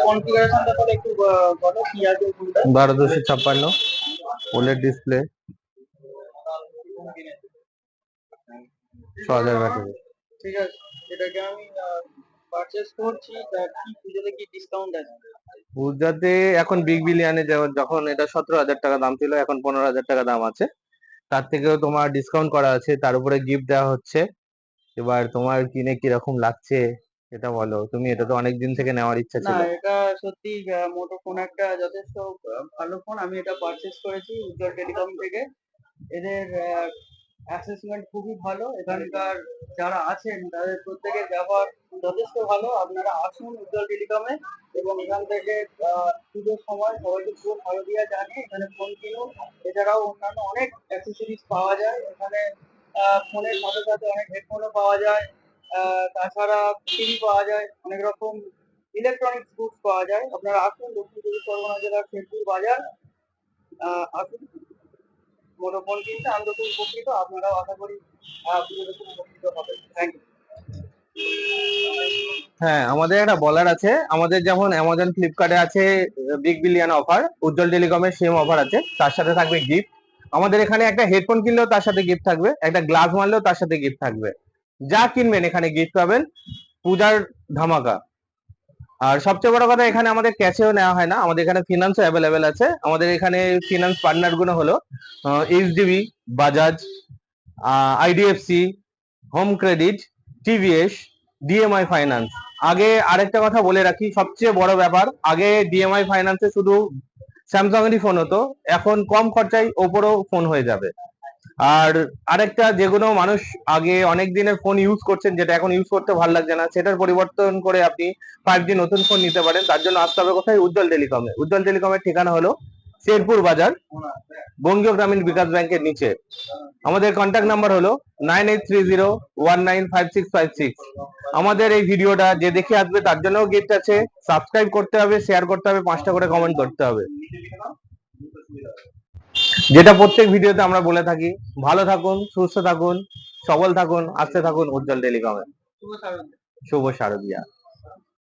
কনফিগারেশনটা 1256 OLED display 6000 battery. ঠিক আছে, এটাকে আমি পারচেজ করছি, তা কি পুজোতে কি ডিসকাউন্ট আছে? পূজাতে এখন বিগ বিলিয়নে যখন এটা 17,000 টাকা দাম ছিল, এখন 15,000 টাকা দাম আছে। তার থেকেও তোমার ডিসকাউন্ট করা আছে, তার উপরে গিফট দেওয়া হচ্ছে। এবার তোমার কিনে কিরকম লাগছে এটা বলো। তুমি এটা তো অনেক দিন থেকে নেওয়ার ইচ্ছা ছিল। না, এটা সত্যি মোটো ফোন একটা যথেষ্ট ভালো ফোন। আমি এটা পারচেজ করেছি উজ্জ্বল টেলিকম থেকে। এদের অ্যাসেসমেন্ট খুবই ভালো। এখানকার যারা আছেন তাদের প্রত্যেকের ব্যবহার যথেষ্ট ভালো। আপনারা আসুন উজ্জ্বল টেলিকমে এবং এখান থেকে পুজোর সময় সবাইকে পুরো ভালো দিয়ে জানিয়ে এখানে ফোন কিনুন। এছাড়াও অন্যান্য অনেক অ্যাক্সেসরিজ পাওয়া যায় এখানে। ফোনের সাথে সাথে অনেক হেডফোনও পাওয়া যায়। তাছাড়া টিভি পাওয়া যায়, অনেক রকম ইলেকট্রনিক্স গুডস পাওয়া যায়। আপনারা আসুন, দক্ষিণ চব্বিশ পরগনা জেলার শেরপুর বাজার। আসুন ফোন কিনতে। আমি তো খুব উপকৃত, আপনারাও আশা করি পুজোতে খুব উপকৃত হবেন। Thank you. হ্যাঁ, আমাদের একটা বলার আছে। আমাদের যেমন অ্যামাজন ফ্লিপকার্টে আছে বিগ বিলিয়ন অফার, উজ্জ্বল টেলিকমের সেম অফার আছে। তার সাথে থাকবে গিফট। আমাদের এখানে একটা হেডফোন কিনলেও তার সাথে গিফট থাকবে, একটা গ্লাস মারলেও তার সাথে গিফট থাকবে। যা কিনবেন এখানে গিফট পাবেন। পূজার ধামাকা। আর সবচেয়ে বড় কথা, এখানে আমাদের ক্যাশেও নেওয়া হয় না, আমাদের এখানে ফিনান্সও অ্যাভেলেবেল আছে। আমাদের এখানে ফিনান্স পার্টনার গুলো হলো HDB, Bajaj, IDFC, home credit, TVS, DMI finance. আগে আরেকটা কথা বলে রাখি, সবচেয়ে বড় ব্যাপার, আগে ডিএমআই ফাইন্যান্সে শুধু স্যামসাং এরই ফোন হতো, এখন কম খরচায় ওপোরও ফোন হয়ে যাবে। আর আরেকটা, যেগুলো মানুষ আগে অনেক দিনের ফোন ইউজ করছেন, যেটা এখন ইউজ করতে ভালো লাগছে না, সেটার পরিবর্তন করে আপনি 5G নতুন ফোন নিতে পারেন। তার জন্য আসতে হবে কোথায়? উজ্জ্বল টেলিকমে। উজ্জ্বল টেলিকমের ঠিকানা হলো শেরপুর বাজার, বঙ্গীয় গ্রামীণ বিকাশ ব্যাংকের নিচে। আমাদের কন্ট্যাক্ট নাম্বার হলো 9830195656। আমাদের এই ভিডিওটা যে দেখে আসবে তার জন্য গিফট আছে। সাবস্ক্রাইব করতে হবে, শেয়ার করতে হবে, 5টা করে কমেন্ট করতে হবে, যেটা প্রত্যেক ভিডিওতে আমরা বলে থাকি। ভালো থাকুন, সুস্থ থাকুন, সবল থাকুন, আসতে থাকুন উজ্জ্বল টেলিকমে। শুভ শারদিয়া।